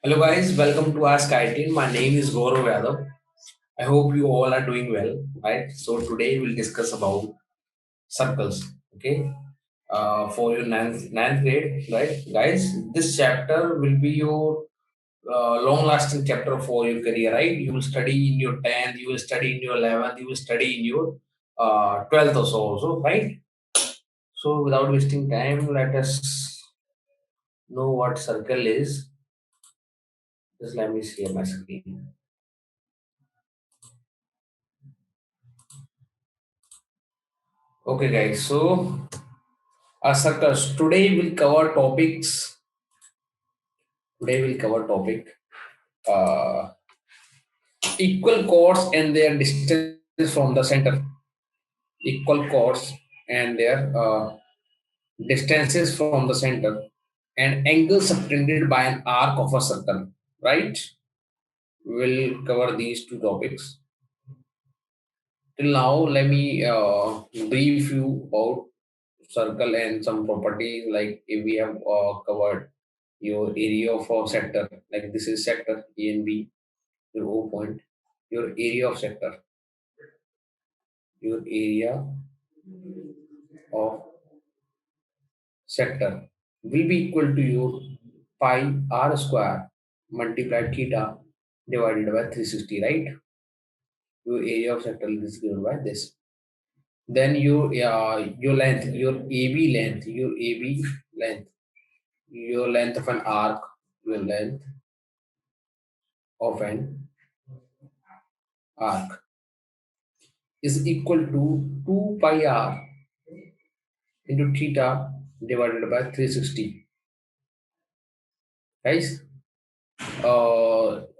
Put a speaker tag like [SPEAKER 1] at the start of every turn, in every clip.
[SPEAKER 1] Hello guys, welcome to Ask IITian. My name is Gaurav Yadav. I hope you all are doing well, right? So today we'll discuss about circles, okay? For your ninth grade, right? Guys, this chapter will be your long-lasting chapter for your career, right? You will study in your 10th, you will study in your 11th, you will study in your 12th also, right? So without wasting time, let us know what circle is. Just let me share my screen. Okay, guys. So, circles. Today we'll cover topics. Today we'll cover topic uh, equal chords and their distance from the center. Equal chords and their distances from the center, and angles subtended by an arc of a circle. Right? We'll cover these two topics. Till now, let me brief you about circle and some properties. Like if we have covered your area of a sector, like this is sector A and B, your O point, your area of sector, your area of sector will be equal to your pi r square multiplied theta divided by 360, right? Your area of sector is given by this. Then your length, your length of an arc, your length of an arc is equal to 2 pi r into theta divided by 360. Guys,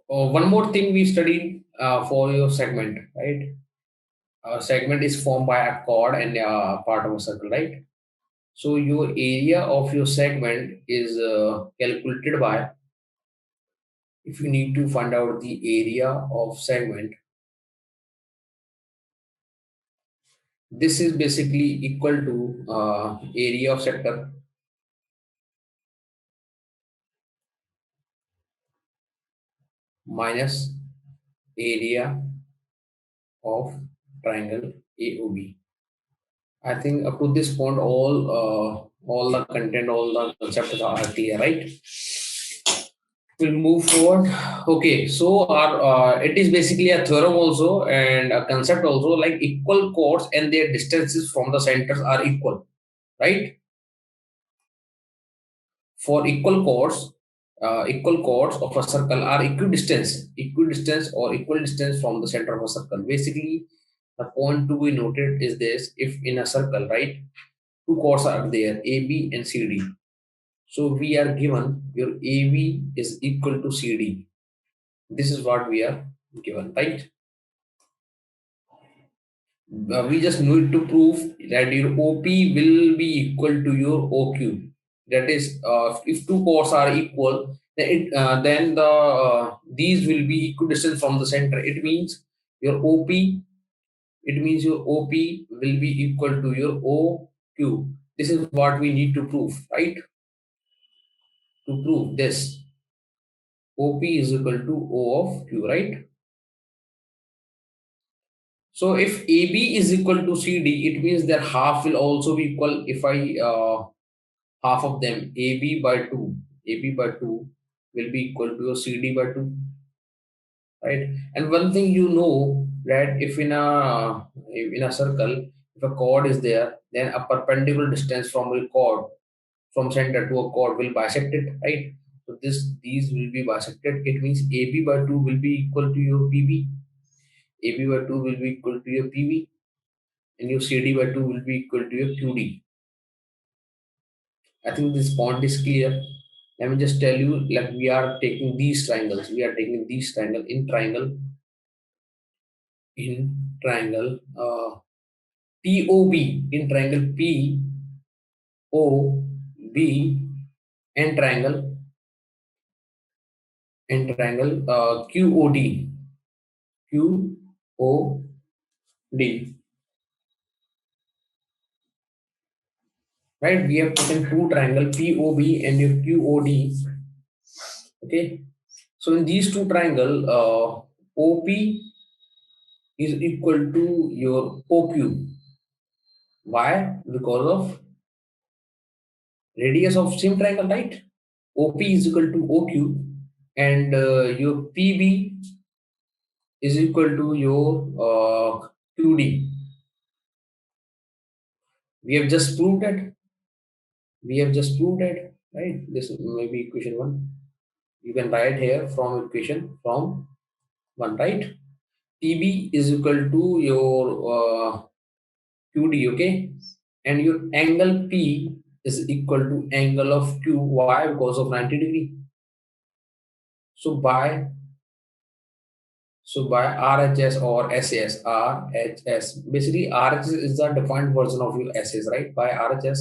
[SPEAKER 1] one more thing we studied for your segment, right? Segment is formed by a chord and part of a circle, right? So your area of your segment is calculated by, if you need to find out the area of segment, this is basically equal to area of sector minus area of triangle AOB. I think up to this point, all the content, all the concepts are clear, right? We'll move forward. Okay, so our it is basically a theorem also and a concept also, like equal chords and their distances from the centers are equal, right? For equal chords of a circle are equidistant or equal distance from the center of a circle. Basically, the point to be noted is this: if in a circle, right, two chords are there, AB and CD. So we are given your AB is equal to CD. This is what we are given, right? We just need to prove that your OP will be equal to your OQ. That is, if two chords are equal, then these will be equidistant from the center. It means your OP. It means your OP will be equal to your OQ. This is what we need to prove, right? To prove this, OP is equal to O of Q, right? So if AB is equal to CD, it means that half will also be equal. If I half of them, AB by 2 will be equal to your CD by 2, right? And one thing you know, that if in a circle, if a chord is there, then a perpendicular distance from a chord, from center to a chord, will bisect it, right? So these will be bisected. It means AB by 2 will be equal to your PB. AB by 2 will be equal to your PB, and your CD by 2 will be equal to your QD. I think this point is clear. Let me just tell you, like we are taking these triangles. We are taking these triangle TOB, in triangle POB, and triangle QOD. Right? We have taken two triangle POB and QOD. Okay. So in these two triangle, OP is equal to your OQ. Why? Because of radius of same triangle, right? OP is equal to OQ, and your PB is equal to your QD. We have just proved that. We have just proved that, right? This may be equation one. You can write here from equation from one, right? PB is equal to your QD, okay? And your angle P is equal to angle of Q. Why? Because of 90 degree. So by RHS or SAS, RHS. Basically, RHS is the defined version of your SAS, right? By RHS,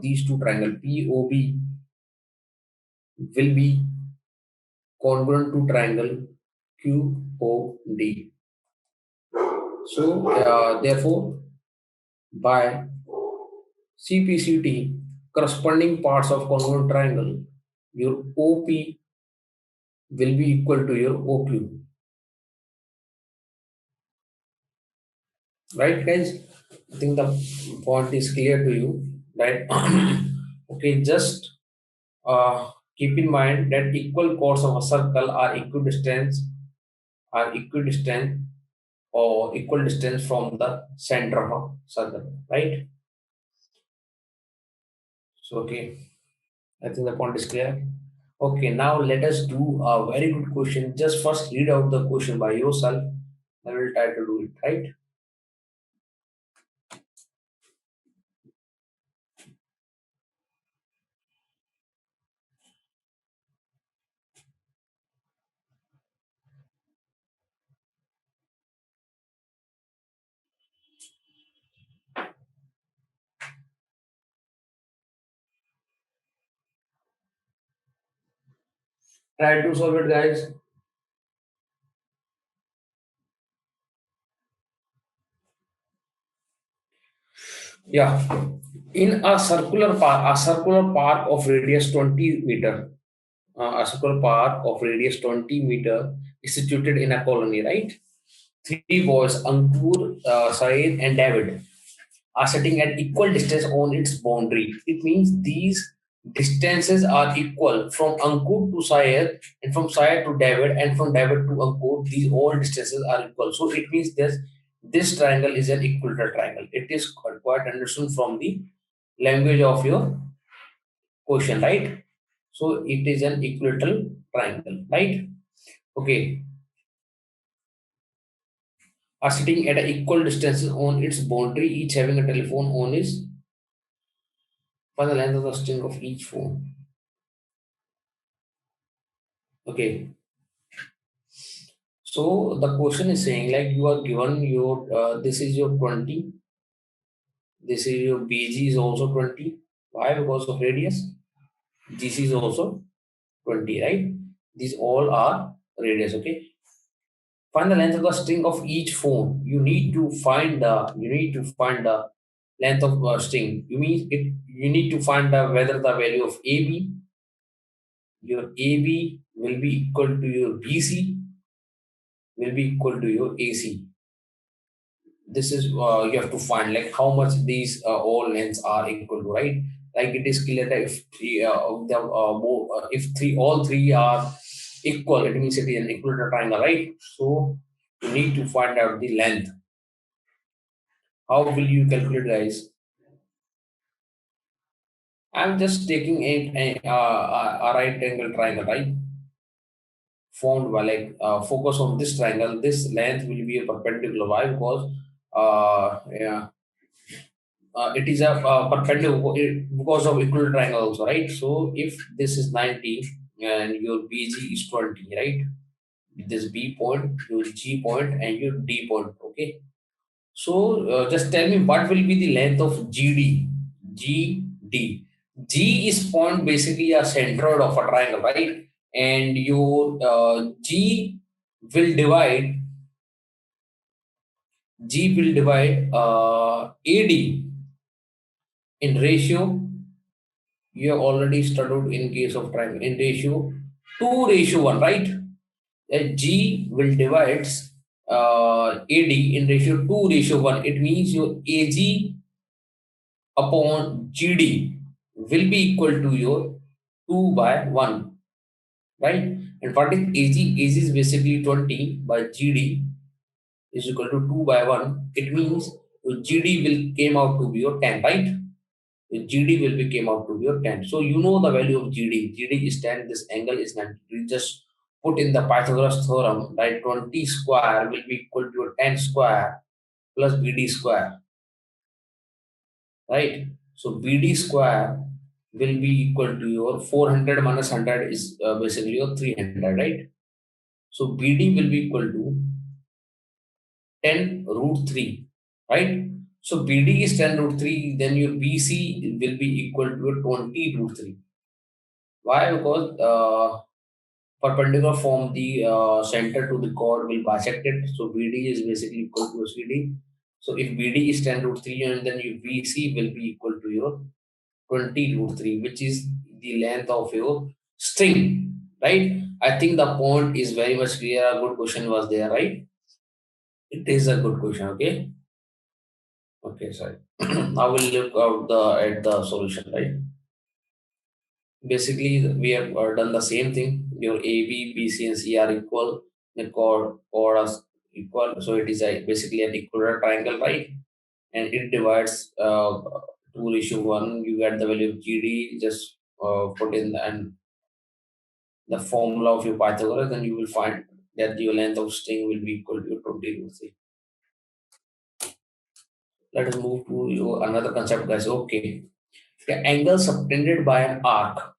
[SPEAKER 1] these two triangle POB will be congruent to triangle QOD. So, therefore, by CPCT, corresponding parts of congruent triangle, your OP will be equal to your OQ. Right, guys? I think the point is clear to you, right? Okay, just keep in mind that equal chords of a circle are equidistant or equal distance from the center of a circle, right? So, okay, I think the point is clear. Okay, now let us do a very good question. Just first read out the question by yourself. I will try to do it, right? Try to solve it, guys. Yeah. In a circular park of radius 20 meter, a circular park of radius 20 meter is situated in a colony, right? Three boys, Ankur, Saeed, and David, are sitting at equal distance on its boundary. It means these distances are equal from Ankur to Syed, and from Syed to David, and from David to Ankur. These all distances are equal. So it means this triangle is an equilateral triangle. It is quite understood from the language of your question, right? So it is an equilateral triangle, right? Okay, are sitting at equal distances on its boundary, each having a telephone on his. Find the length of the string of each phone. Okay, so the question is saying like you are given your this is your 20, this is your BG is also 20. Why? Because of radius. GC is also 20, right? These all are radius. Okay. Find the length of the string of each phone. You need to find the length of string. You need to find whether the value of AB, your AB will be equal to your BC will be equal to your AC. This is you have to find like how much these all lengths are equal to, right? Like it is clear that if three of them if three all three are equal, it means it is an equilateral triangle, right? So you need to find out the length. How will you calculate, guys? I'm just taking a right angle triangle, right? Formed by like focus on this triangle. This length will be a perpendicular. Why? Because yeah, it is a perpendicular because of equal triangle also, right? So if this is 90 and your BG is 20, right? This B point, your G point, and your D point. Okay. So just tell me what will be the length of GD? GD. G is point basically a centroid of a triangle, right? And your will divide AD in ratio. You have already studied in case of triangle in ratio 2:1, right? G will divide AD in ratio 2:1. It means your AG upon GD will be equal to your 2/1, right? And what is AG? AG is basically 20 by GD is equal to 2/1. It means your GD will came out to be your 10, right? Your GD will be came out to be your 10. So you know the value of GD. GD is 10. This angle is 90. You just put in the Pythagoras theorem, right? 20 square will be equal to your 10 square plus BD square, right? So BD square will be equal to your 400 minus 100 is basically your 300, right? So BD will be equal to 10 root 3, right? So BD is 10 root 3, then your BC will be equal to your 20 root 3. Why? Because perpendicular from the center to the chord will bisect it. So BD is basically equal to CD. So if BD is 10 root 3, and then your BC will be equal to your 20 root 3, which is the length of your string, right? I think the point is very much clear. A good question was there, right? It is a good question, okay? Okay, sorry. I will look at the solution, right? Basically, we have done the same thing. Your AB, BC, and C are equal. The chord is equal. So it is basically an equilateral triangle, right? And it divides 2:1. You get the value of GD. Just put in the formula of your Pythagoras, then you will find that your length of string will be equal to 20 root 3. Let us move to your another concept, guys. Okay. The angle subtended by an arc.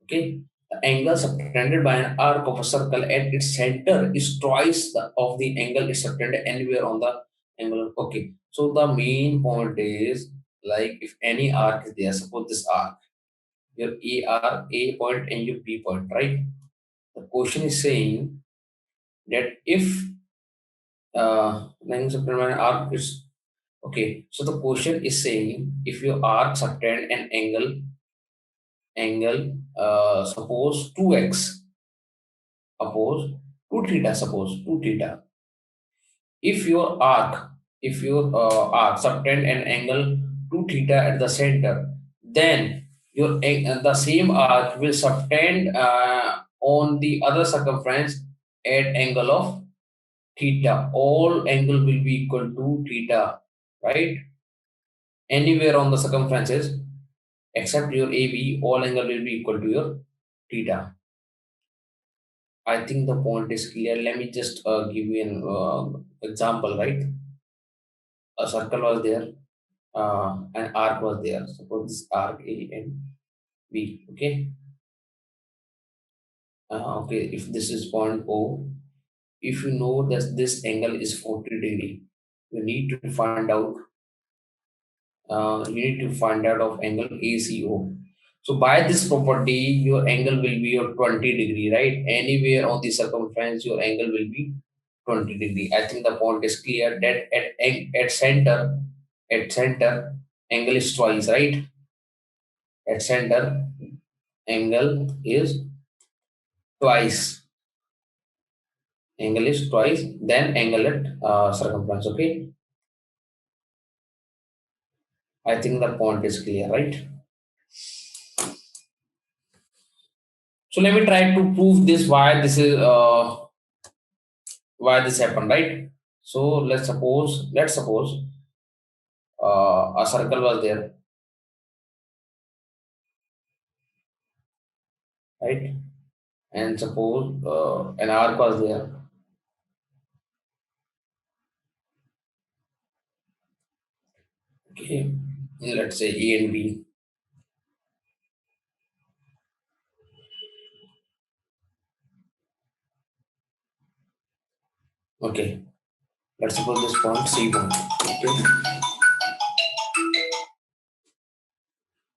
[SPEAKER 1] Okay. The angle subtended by an arc of a circle at its center is twice of the angle is subtended anywhere on the angle. Okay. So the main point is, like, if any arc is there, suppose this arc, your A point and your B point, right? The question is saying that if angle subtended by an arc is okay. So the question is saying if your arc subtend an angle, suppose 2x, suppose 2 theta, suppose 2 theta. If your arc subtend an angle 2 theta at the center, then the same arc will subtend on the other circumference at angle of theta. All angle will be equal to theta, right? Anywhere on the circumferences except your AB, all angle will be equal to your theta. I think the point is clear. Let me just give you an example, right? A circle was there, an arc was there. Suppose this arc A and B. Okay. Okay. If this is point O, if you know that this angle is 40 degree, you need to find out. You need to find out of angle ACO. So by this property, your angle will be your 20 degree, right? Anywhere on the circumference, your angle will be 20 degree. I think the point is clear that at center, angle is twice, right? At center, angle is twice. Angle is twice, then angle at circumference. Okay. I think the point is clear, right? So let me try to prove this why this happened, right? So let's suppose a circle was there, right? And suppose an arc was there. Okay, let's say A and B. Okay, let's suppose this point C1. Okay,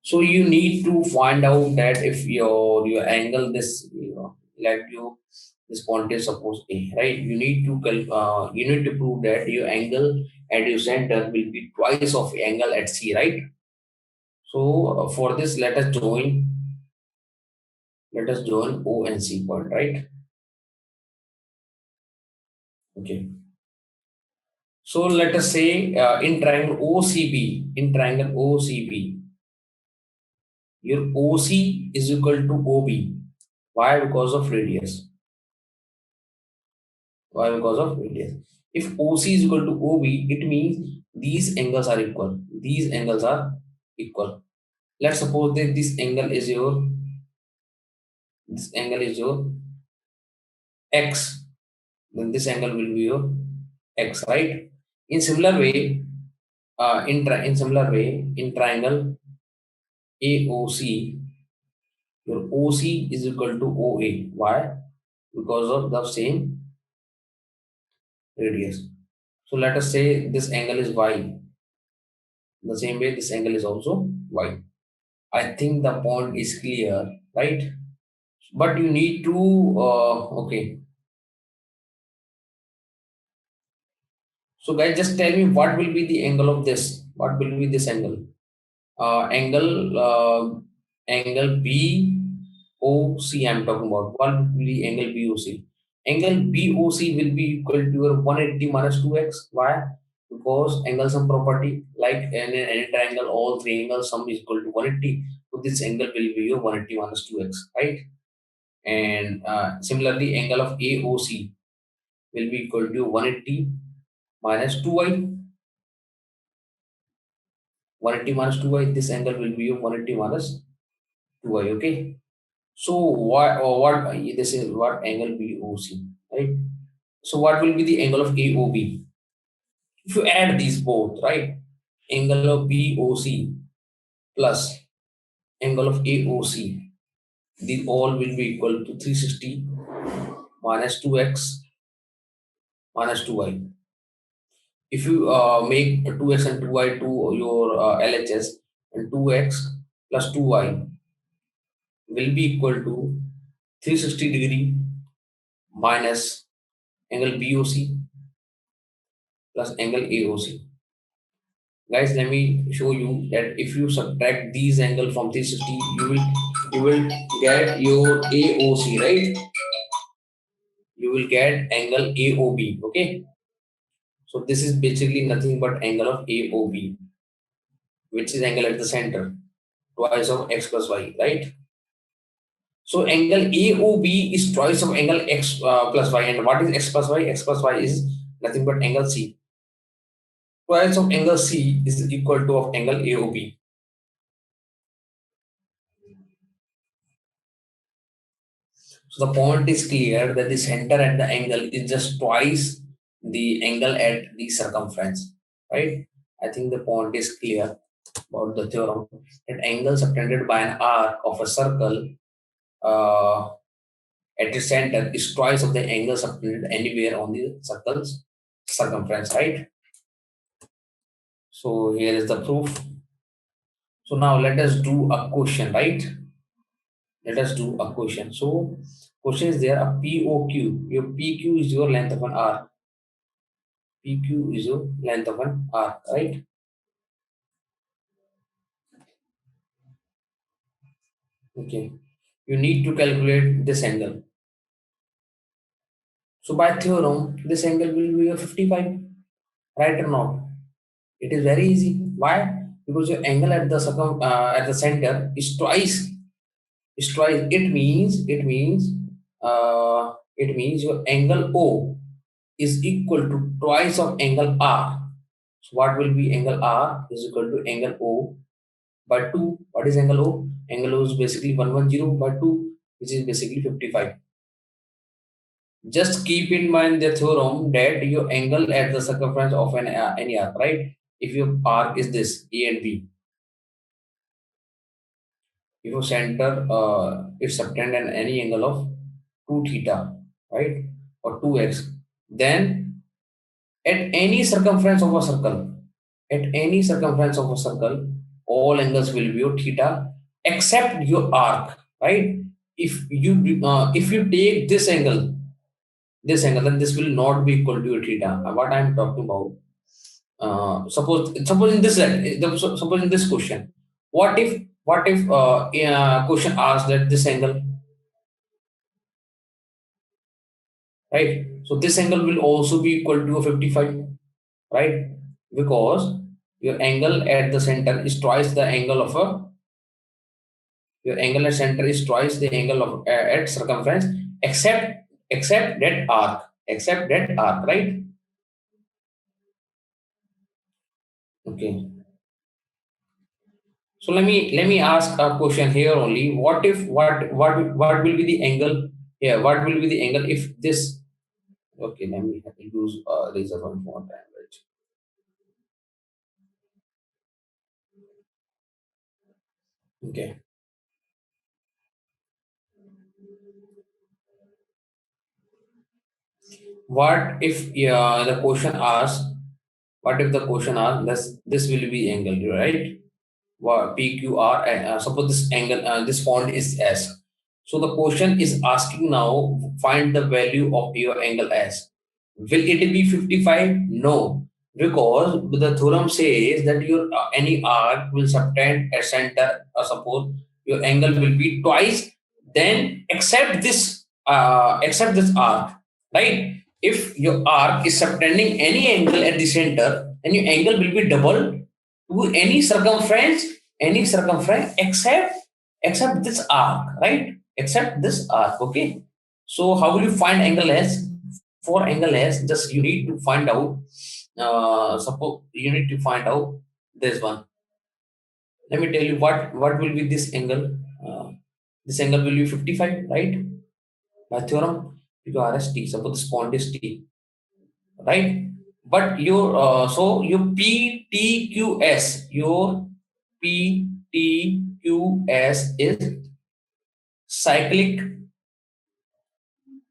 [SPEAKER 1] so you need to find out that if your angle like this point is suppose A, right? You need to prove that your angle at your center will be twice of angle at C, right? So for this, let us join Let us join O and C point, right? Okay. So let us say in triangle OCB, in triangle OCB, your OC is equal to OB. Why? Because of radius. Why? Because of radius. If OC is equal to OB, it means these angles are equal. These angles are equal. Let's suppose that this angle is your x. Then this angle will be your x, right? In similar way, in triangle AOC, your OC is equal to OA. Why? Because of the same radius. So let us say this angle is y. The same way, this angle is also y. I think the point is clear, right? But you need to okay. So guys, just tell me what will be the angle of this? What will be this angle? Angle BOC I'm talking about. What will be angle BOC? Angle BOC will be equal to your 180 minus 2x. Why? Because angle sum property, like in any triangle, all three angles sum is equal to 180. So this angle will be your 180 minus 2x, right? And similarly, angle of AOC will be equal to 180 minus 2y. 180 minus 2y. This angle will be your 180 minus 2y. Okay. So what this is what angle BOC, right? So what will be the angle of AOB? If you add these both, right? Angle of BOC plus angle of AOC, the all will be equal to 360 minus 2x minus 2y. If you make 2x and 2y to your LHS, and 2x plus 2y will be equal to 360 degree minus angle BOC plus angle AOC. Guys, let me show you that if you subtract these angle from 360, you will get your AOC, right? You will get angle AOB. Okay. So this is basically nothing but angle of AOB, which is angle at the center, twice of x plus y, right? So angle AOB is twice of angle x plus y. And what is x plus y? X plus y is nothing but angle C. Twice of angle C is equal to of angle AOB. So the point is clear that the center at the angle is just twice the angle at the circumference, right? I think the point is clear about the theorem that angle subtended by an arc of a circle uh, at its center is twice of the angle subtended anywhere on the circle's circumference, right? So here is the proof. So now let us do a question, right? Let us do a question. So question is there a POQ. Your PQ is your length of an arc. PQ is your length of an arc, right? Okay. You need to calculate this angle. So by theorem, this angle will be a 55, right or not? It is very easy. Why? Because your angle at the at the center is twice. Is twice. It means your angle O is equal to twice of angle R. So what will be angle R is equal to angle O by 2. What is angle O? Angle O is basically 110 by 2, which is basically 55. Just keep in mind the theorem that your angle at the circumference of any arc, right? If your arc is this A and B, if your center is subtend at any angle of 2 theta, right, or 2x, then at any circumference of a circle, all angles will be your theta except your arc, right? If you take this angle, then this will not be equal to your theta. What I am talking about, suppose in this question, what if question asks that this angle right? So this angle will also be equal to a 55, right? Because your angle at the center is twice the angle of a your angle at center is twice the angle of at circumference, except that arc, right? Okay. So let me ask a question here only. What if what will be the angle here? What will be the angle if this? Okay, let me use laser one more time. Right? Okay. What if the question asks? What if the question asks this will be angle, right? PQR, suppose this angle, this point is S. So the question is asking now, find the value of your angle S. Will it be 55? No, because the theorem says that your any arc will subtend a center, or suppose your angle will be twice, then except this arc, right? If your arc is subtending any angle at the center, then your angle will be double to any circumference except this arc, right? Except this arc. Okay. So how will you find angle S? For angle S, just you need to find out. Suppose you need to find out this one. Let me tell you what will be this angle. Uh, this angle will be 55, right? By theorem, you are as T. Suppose this point is T, right? But your so your PTQS is cyclic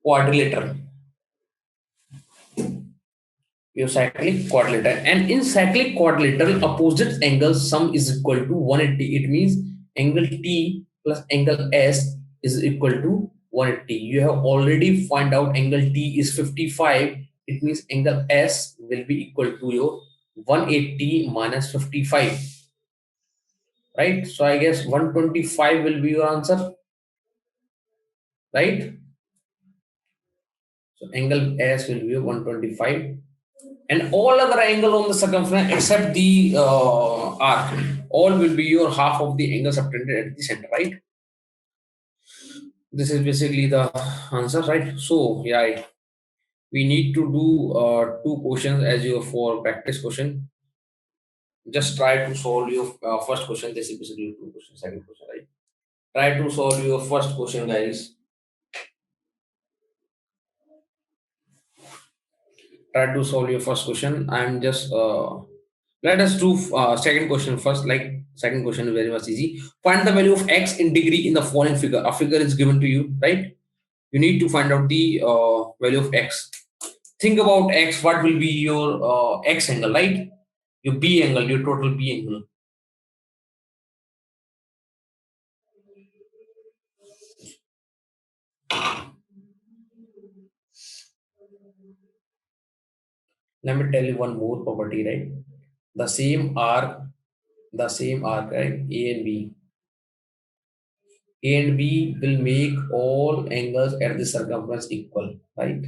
[SPEAKER 1] quadrilateral. Your cyclic quadrilateral, and in cyclic quadrilateral, opposite angles sum is equal to 180. It means angle T plus angle S is equal to 180. You have already found out angle T is 55. It means angle S will be equal to your 180 minus 55, right? So I guess 125 will be your answer, right? So angle S will be 125, and all other angle on the circumference except the arc, all will be your half of the angle subtended at the center, right? This is basically the answer, right? So yeah, we need to do two questions as your for practice question. Just try to solve your first question. This is basically two questions, second question, right? Try to solve your first question, guys. Try to solve your first question. I'm just let us do second question first. Like second question is very much easy. Find the value of x in degree in the following figure. A figure is given to you, right? You need to find out the value of x. Think about x. What will be your x angle, right? Your b angle, your total b angle. Let me tell you one more property, right? The same arc, right? A and B will make all angles at the circumference equal, right?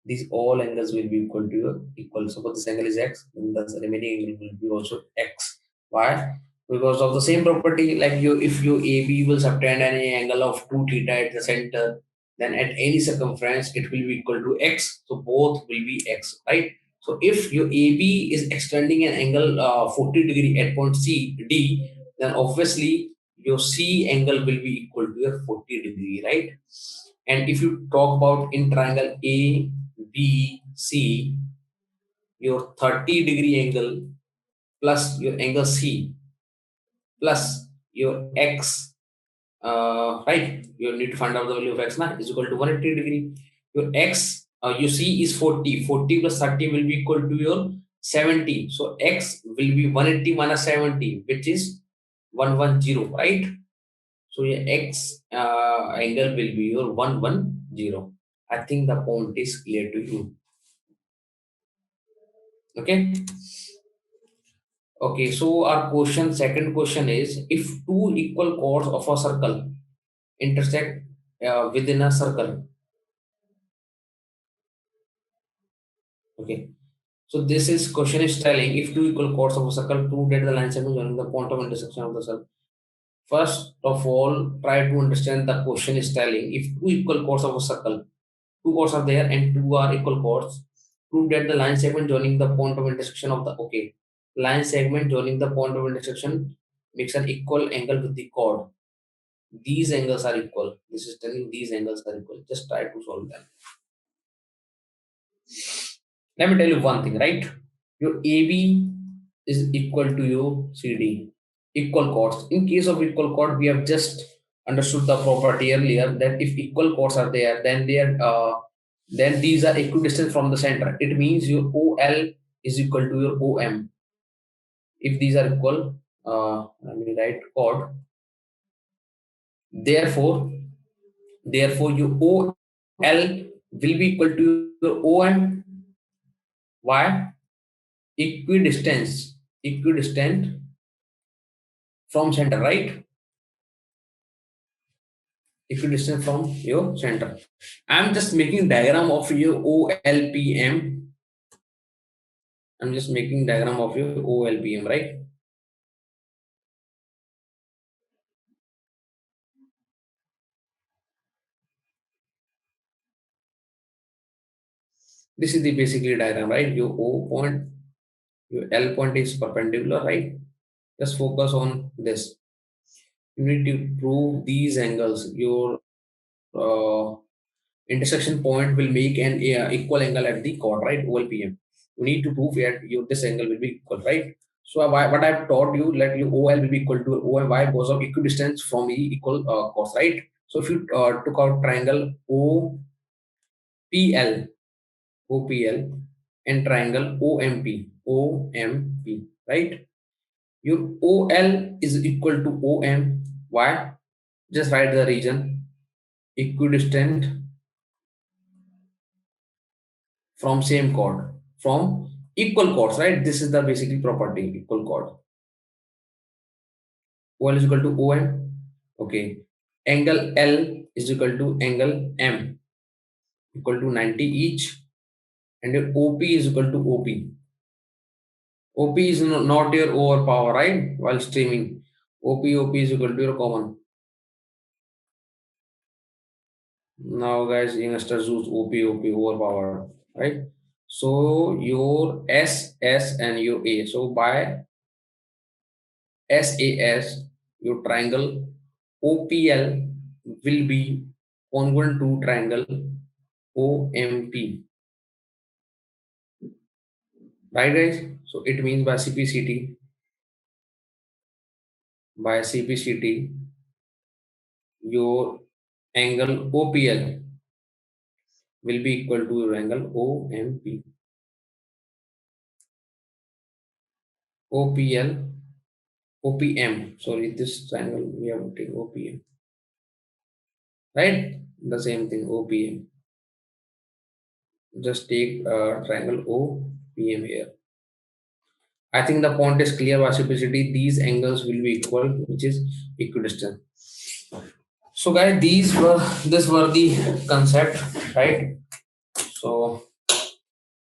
[SPEAKER 1] These all angles will be equal to equal. Suppose this angle is x, then the remaining angle will be also x. Why? Because of the same property, like if your AB will subtend any angle of 2 theta at the center, then at any circumference it will be equal to x. So both will be x, right? So if your AB is extending an angle 40 degree at point C D, then obviously your C angle will be equal to your 40 degree, right? And if you talk about in triangle A, B, C, your 30-degree angle plus your angle C plus your X, right? You need to find out the value of X now is equal to 180 degree. Your X, you see is 40. 40 plus 30 will be equal to your 70. So X will be 180 minus 70, which is 110, right? So your X angle will be your 110. I think the point is clear to you. Okay. Okay. So our question, second question is, if two equal chords of a circle intersect within a circle, Okay. So this is question is telling if two equal chords of a circle, prove that the line segment joining the point of intersection of the circle. First of all, try to understand the question is telling if two equal chords of a circle, two chords are there and two are equal chords, prove that the line segment joining the point of intersection of the line segment joining the point of intersection makes an equal angle with the chord. These angles are equal. This is telling these angles are equal. Just try to solve them. Let me tell you one thing, right? Your AB is equal to your CD. Equal chords. In case of equal chord, we have just understood the property earlier that if equal chords are there, then these are equidistant from the center. It means your OL is equal to your OM. If these are equal, let me write chord. Therefore, your OL will be equal to your OM. Why? Equidistant from center, right? Equidistant from your center. I'm just making diagram of your OLPM. I'm just making diagram of your OLPM, right? This is the basically diagram, right? Your O point, your L point is perpendicular, right? Just focus on this. You need to prove these angles. Your uh, intersection point will make an equal angle at the chord, right? OLPM. You need to prove that this angle will be equal, right? So what I've taught you, let your OL will be equal to OY because of equidistance from the equal chords, right? So if you took out triangle OPL, and triangle OMP, right? Your OL is equal to OM. Why? Just write the region equidistant from same chord, from equal chords, right? This is the basically property equal chord. OL is equal to OM. Okay. Angle L is equal to angle M, equal to 90 each, and your OP is equal to OP. OP is not your overpower, right? While streaming, OP is equal to your common. Now, guys, youngsters use OP overpower, right? So your S and your A. So by SAS, your triangle OPL will be congruent to triangle OMP, right, guys? So it means by CPCT, your angle OPL will be equal to your angle OMP. OPL, OPM. Sorry, this triangle we have to take OPM, right? The same thing, OPM. Just take triangle OPM here. I think the point is clear by simplicity. These angles will be equal, which is equidistant. So, guys, this were the concept, right? So,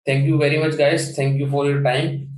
[SPEAKER 1] thank you very much, guys. Thank you for your time.